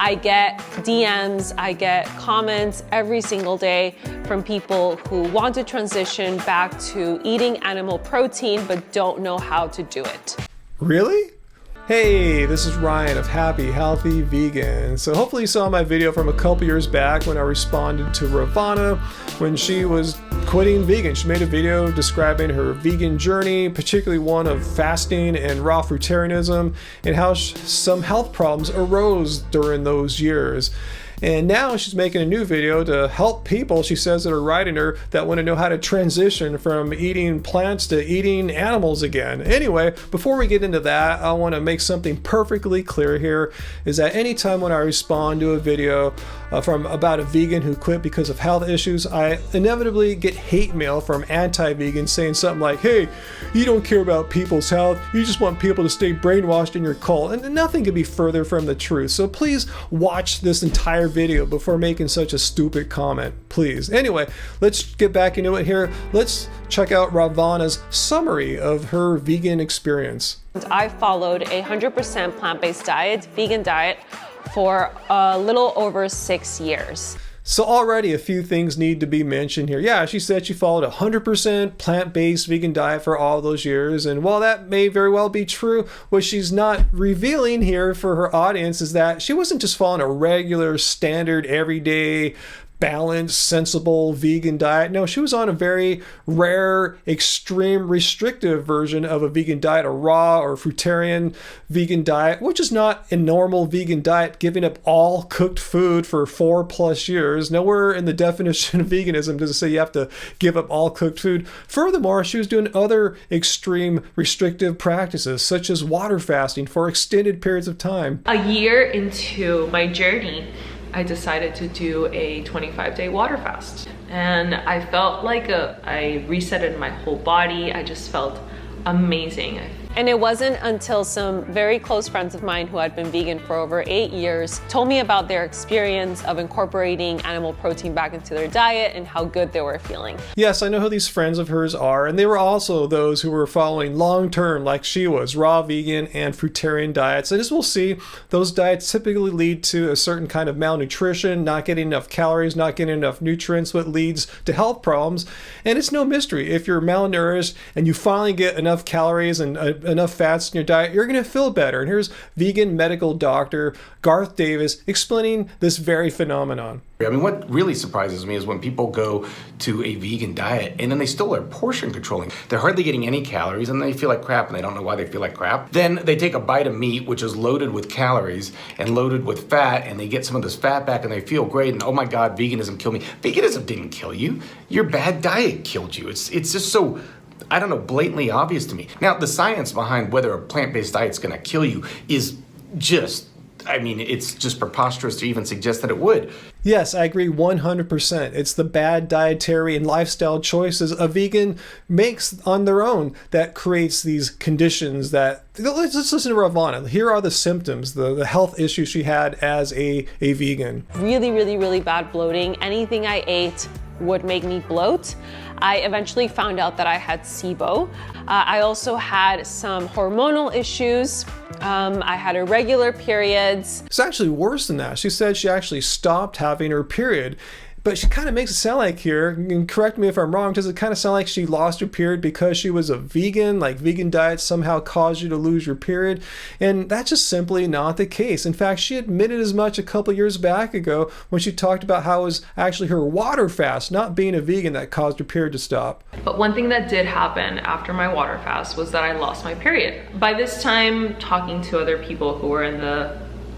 I get DMs, I get comments every single day from people who want to transition back to eating animal protein but don't know how to do it. Really? Hey, this is Ryan of Happy Healthy Vegan. So hopefully you saw my video from a couple years back when I responded to Rawvana when she was quitting vegan. She made a video describing her vegan journey, particularly one of fasting and raw fruitarianism, and how some health problems arose during those years. And now she's making a new video to help people, she says, that are writing her that want to know how to transition from eating plants to eating animals again. Anyway, before we get into that, I want to make something perfectly clear here, is that anytime when I respond to a video from about a vegan who quit because of health issues, I inevitably get hate mail from anti-vegans saying something like, hey, you don't care about people's health, you just want people to stay brainwashed in your cult. And nothing could be further from the truth. So please watch this entire video before making such a stupid comment, please. Anyway, let's get back into it here. Let's check out Rawvana's summary of her vegan experience. I followed a 100% plant-based diet, vegan diet, for a little over 6 years. So already a few things need to be mentioned here. Yeah, she said she followed a 100% plant-based vegan diet for all those years. And while that may very well be true, what she's not revealing here for her audience is that she wasn't just following a regular, standard, everyday, balanced, sensible vegan diet. No, she was on a very rare, extreme, restrictive version of a vegan diet, a raw or fruitarian vegan diet, which is not a normal vegan diet, giving up all cooked food for 4+ years. Nowhere in the definition of veganism does it say you have to give up all cooked food. Furthermore, she was doing other extreme restrictive practices, such as water fasting for extended periods of time. A year into my journey, I decided to do a 25-day water fast. And I felt like I resetted my whole body. I just felt amazing. And it wasn't until some very close friends of mine who had been vegan for over 8 years told me about their experience of incorporating animal protein back into their diet and how good they were feeling. Yes, I know who these friends of hers are, and they were also those who were following long-term, like she was, raw vegan and fruitarian diets. And as we'll see, those diets typically lead to a certain kind of malnutrition, not getting enough calories, not getting enough nutrients, what leads to health problems. And it's no mystery, if you're malnourished and you finally get enough calories and enough fats in your diet, you're going to feel better. And here's vegan medical doctor Garth Davis explaining this very phenomenon. I mean, what really surprises me is when people go to a vegan diet and then they still are portion controlling. They're hardly getting any calories and they feel like crap and they don't know why they feel like crap. Then they take a bite of meat, which is loaded with calories and loaded with fat, and they get some of this fat back and they feel great. And oh my God, veganism killed me. Veganism didn't kill you. Your bad diet killed you. It's just so, I don't know, blatantly obvious to me. Now, the science behind whether a plant-based diet is going to kill you is just, I mean, it's just preposterous to even suggest that it would. Yes, I agree 100%. It's the bad dietary and lifestyle choices a vegan makes on their own that creates these conditions that, let's listen to Rawvana. Here are the symptoms, the health issues she had as a vegan. Really, really, really bad bloating. Anything I ate would make me bloat. I eventually found out that I had SIBO. I also had some hormonal issues. I had irregular periods. It's actually worse than that. She said she actually stopped having her period. But she kind of makes it sound like here, and correct me if I'm wrong, does it kind of sound like she lost her period because she was a vegan, like vegan diet somehow caused you to lose your period? And that's just simply not the case. In fact, she admitted as much a couple years back ago when she talked about how it was actually her water fast, not being a vegan, that caused her period to stop. But one thing that did happen after my water fast was that I lost my period. By this time, talking to other people who were in the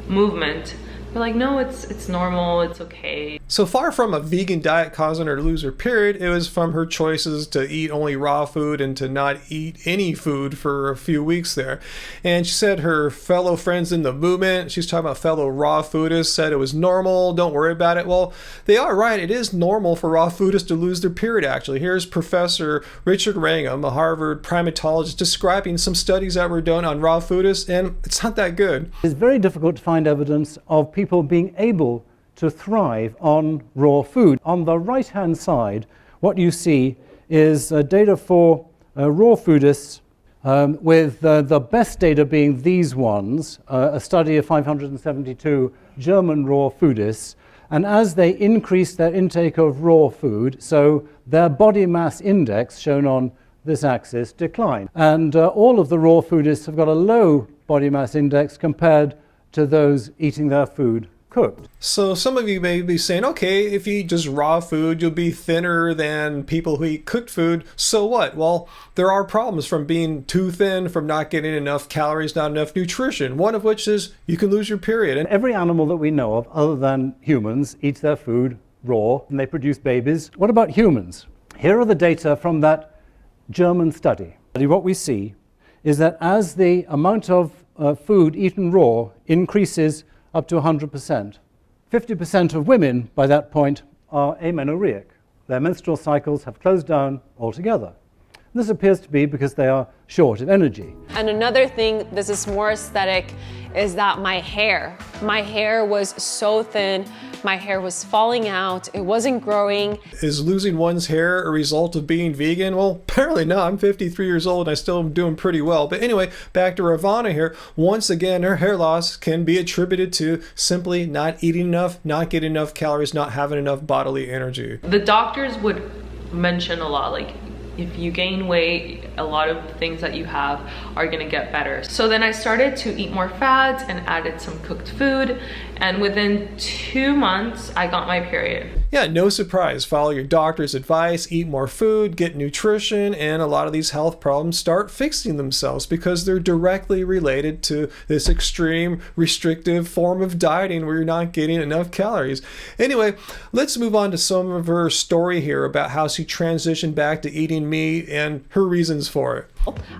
movement, they're like, no, it's normal, it's okay. So far from a vegan diet causing her to lose her period, it was from her choices to eat only raw food and to not eat any food for a few weeks there. And she said her fellow friends in the movement, she's talking about fellow raw foodists, said it was normal, don't worry about it. Well, they are right, it is normal for raw foodists to lose their period actually. Here's Professor Richard Wrangham, a Harvard primatologist, describing some studies that were done on raw foodists, and it's not that good. It's very difficult to find evidence of people being able to thrive on raw food. On the right-hand side, what you see is data for raw foodists with the best data being these ones, a study of 572 German raw foodists. And as they increased their intake of raw food, so their body mass index, shown on this axis, declined. And all of the raw foodists have got a low body mass index compared to those eating their food cooked. So some of you may be saying, okay, if you eat just raw food, you'll be thinner than people who eat cooked food. So what? Well, there are problems from being too thin, from not getting enough calories, not enough nutrition, one of which is you can lose your period. And every animal that we know of, other than humans, eats their food raw and they produce babies. What about humans? Here are the data from that German study. What we see is that as the amount of food eaten raw increases up to 100%, 50% of women by that point are amenorrheic. Their menstrual cycles have closed down altogether. This appears to be because they are short of energy. And another thing, this is more aesthetic, is that my hair was so thin, my hair was falling out, it wasn't growing. Is losing one's hair a result of being vegan? Well, apparently not. I'm 53 years old and I still am doing pretty well. But anyway, back to Rawvana here. Once again, her hair loss can be attributed to simply not eating enough, not getting enough calories, not having enough bodily energy. The doctors would mention a lot, like, if you gain weight, a lot of the things that you have are gonna get better. So then I started to eat more fats and added some cooked food. And within 2 months, I got my period. Yeah, no surprise. Follow your doctor's advice, eat more food, get nutrition, and a lot of these health problems start fixing themselves because they're directly related to this extreme restrictive form of dieting where you're not getting enough calories. Anyway, let's move on to some of her story here about how she transitioned back to eating meat and her reasons for it.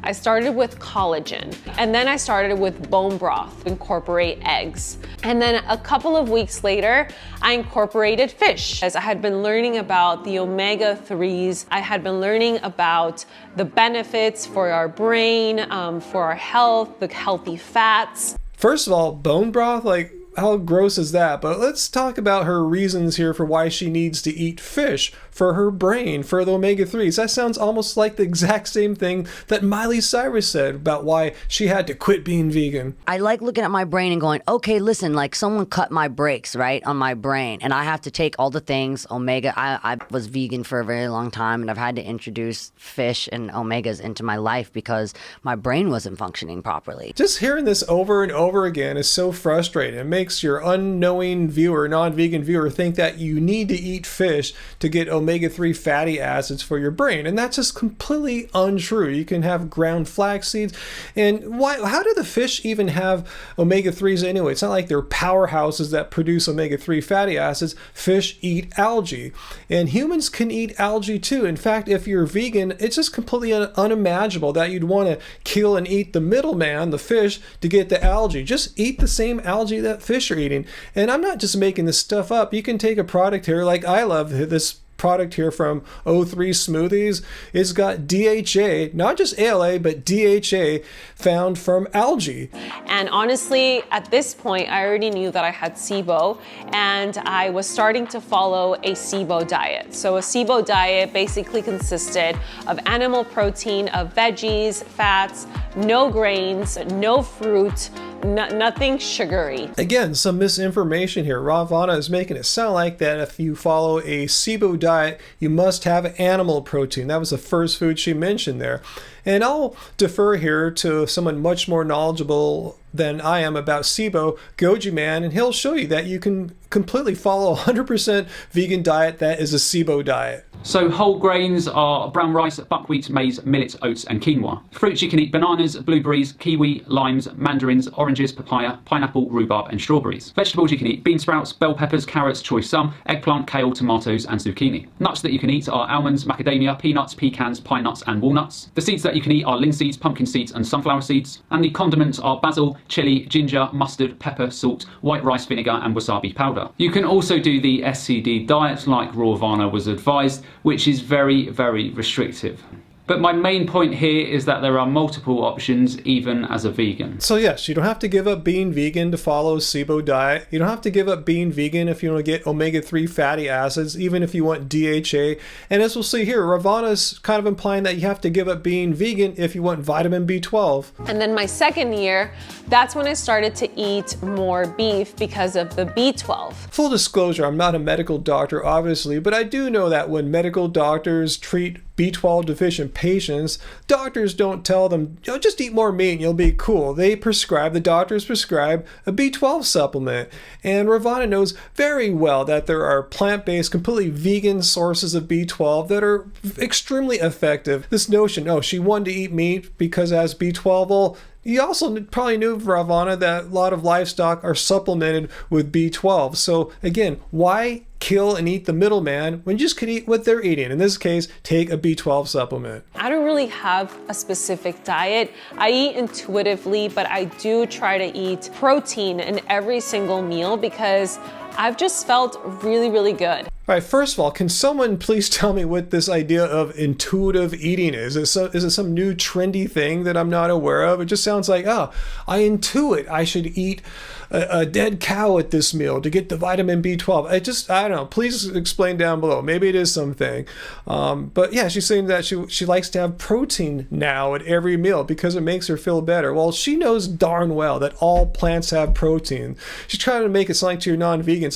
I started with collagen, and then I started with bone broth, incorporate eggs. And then a couple of weeks later, I incorporated fish. As I had been learning about the omega-3s, I had been learning about the benefits for our brain, for our health, the healthy fats. First of all, bone broth, like, how gross is that? But let's talk about her reasons here for why she needs to eat fish for her brain, for the omega-3s. That sounds almost like the exact same thing that Miley Cyrus said about why she had to quit being vegan. I like looking at my brain and going, okay, listen, like someone cut my brakes, right, on my brain, and I have to take all the things, omega. I was vegan for a very long time, and I've had to introduce fish and omegas into my life because my brain wasn't functioning properly. Just hearing this over and over again is so frustrating. It makes your unknowing viewer, non-vegan viewer, think that you need to eat fish to get omega-3 fatty acids for your brain, and that's just completely untrue. You can have ground flax seeds, and how do the fish even have omega-3s anyway? It's not like they're powerhouses that produce omega-3 fatty acids. Fish eat algae, and humans can eat algae too. In fact, if you're vegan, it's just completely unimaginable that you'd want to kill and eat the middleman, the fish, to get the algae. Just eat the same algae that fish are eating. And I'm not just making this stuff up. You can take a product here like I love this product here from 03 Smoothies. It's got DHA, not just ALA, but DHA found from algae. And honestly, at this point, I already knew that I had SIBO, and I was starting to follow a SIBO diet. So a SIBO diet basically consisted of animal protein, of veggies, fats, no grains, no fruit, nothing sugary. Again, some misinformation here. Rawvana is making it sound like that if you follow a SIBO diet, you must have animal protein. That was the first food she mentioned there. And I'll defer here to someone much more knowledgeable than I am about SIBO, Goji Man, and he'll show you that you can completely follow a 100% vegan diet that is a SIBO diet. So whole grains are brown rice, buckwheat, maize, millet, oats and quinoa. Fruits you can eat bananas, blueberries, kiwi, limes, mandarins, oranges, papaya, pineapple, rhubarb and strawberries. Vegetables you can eat bean sprouts, bell peppers, carrots, choice some, eggplant, kale, tomatoes and zucchini. Nuts that you can eat are almonds, macadamia, peanuts, pecans, pine nuts and walnuts. The seeds that you can eat are linseeds, pumpkin seeds and sunflower seeds. And the condiments are basil, chili, ginger, mustard, pepper, salt, white rice vinegar and wasabi powder. You can also do the SCD diet like Rawvana was advised, which is very, very restrictive. But my main point here is that there are multiple options even as a vegan. So yes, you don't have to give up being vegan to follow SIBO diet. You don't have to give up being vegan if you want to get omega-3 fatty acids, even if you want DHA. And as we'll see here, Rawvana's kind of implying that you have to give up being vegan if you want vitamin B12. And then my second year, that's when I started to eat more beef because of the B12. Full disclosure, I'm not a medical doctor, obviously, but I do know that when medical doctors treat B12 deficient patients, doctors don't tell them, just eat more meat and you'll be cool. The doctors prescribe a B12 supplement. And Rawvana knows very well that there are plant-based, completely vegan sources of B12 that are extremely effective. This notion, she wanted to eat meat because it has B12, well, you also probably knew, Rawvana, that a lot of livestock are supplemented with B12. So again, why kill and eat the middleman when you just could eat what they're eating? In this case, take a B12 supplement. I don't really have a specific diet. I eat intuitively, but I do try to eat protein in every single meal because I've just felt really, really good. All right, first of all, can someone please tell me what this idea of intuitive eating is? Is it some new trendy thing that I'm not aware of? It just sounds like, I intuit I should eat a dead cow at this meal to get the vitamin B12. I don't know. Please explain down below. Maybe it is something. But yeah, she's saying that she likes to have protein now at every meal because it makes her feel better. Well, she knows darn well that all plants have protein. She's trying to make it sound like to your non-vegans,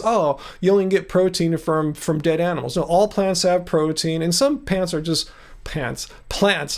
you only get protein from dead animals. No, all plants have protein, and some plants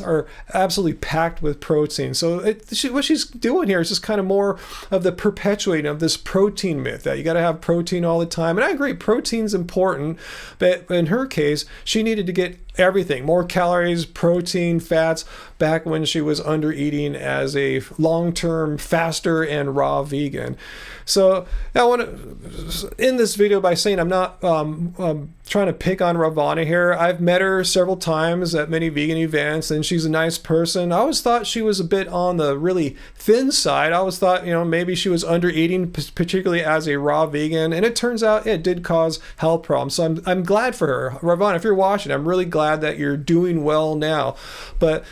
are absolutely packed with protein. So what she's doing here is just kind of more of the perpetuating of this protein myth that you got to have protein all the time. And I agree, protein's important, but in her case, she needed to get everything, more calories, protein, fats, back when she was under eating as a long-term faster and raw vegan. So I want to end this video by saying I'm not trying to pick on Rawvana here. I've met her several times at many vegan events, and she's a nice person. I always thought she was a bit on the really thin side. I always thought, maybe she was under eating, particularly as a raw vegan, and it turns out it did cause health problems. So I'm glad for her. Rawvana, if you're watching, I'm really glad that you're doing well now. But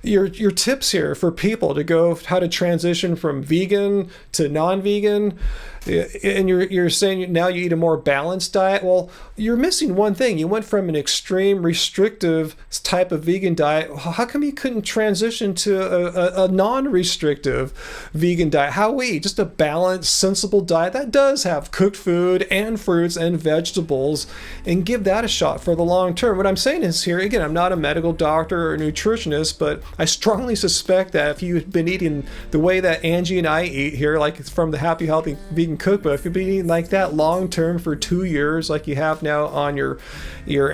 your tips here for people to go how to transition from vegan to non-vegan, and you're saying now you eat a more balanced diet. Well, you're missing one thing. You went from an extreme restrictive type of vegan diet. How come you couldn't transition to a non-restrictive vegan diet? How we eat just a balanced, sensible diet that does have cooked food and fruits and vegetables, and give that a shot for the long term. What I'm saying is here, again, I'm not a medical doctor or a nutritionist, but I strongly suspect that if you've been eating the way that Angie and I eat here, like it's from the Happy Healthy Vegan Cookbook, if you've been eating like that long term for 2 years, like you have now on your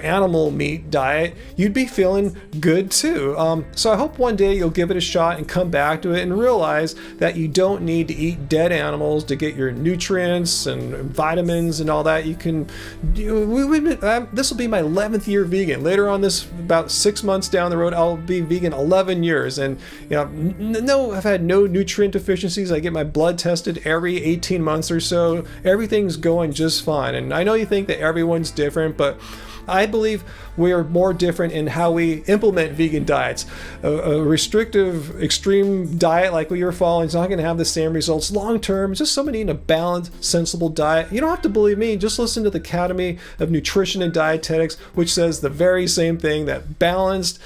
animal meat diet, you'd be feeling good too. So I hope one day you'll give it a shot and come back to it and realize that you don't need to eat dead animals to get your nutrients and vitamins and all that. You can. This will be my 11th year vegan. Later on, this about 6 months down the road, I'll be vegan 11 years, and I've had no nutrient deficiencies. I get my blood tested every 18 months or so. Everything's going just fine. And I know you think that everyone's different, but I believe we are more different in how we implement vegan diets. A restrictive, extreme diet like what you're following is not going to have the same results long term. It's just somebody eating a balanced, sensible diet. You don't have to believe me. Just listen to the Academy of Nutrition and Dietetics, which says the very same thing, that balanced,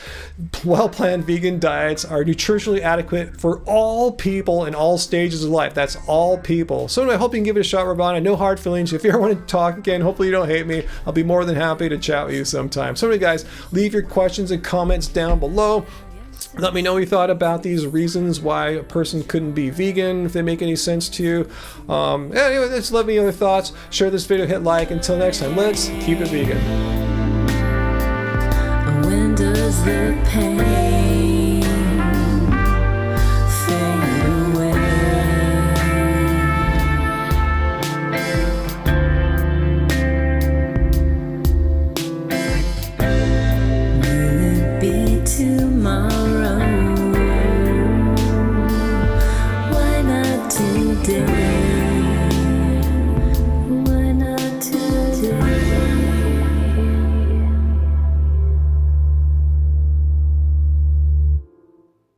well-planned vegan diets are nutritionally adequate for all people in all stages of life. That's all people. So anyway, I hope you can give it a shot, Rawvana. No hard feelings. If you ever want to talk again, hopefully you don't hate me. I'll be more than happy to chat with you sometime. So anyway, guys, leave your questions and comments down below. Let me know what you thought about these reasons why a person couldn't be vegan, if they make any sense to you. Anyway, just let me know your thoughts. Share this video, hit like. Until next time, let's keep it vegan. When does the pain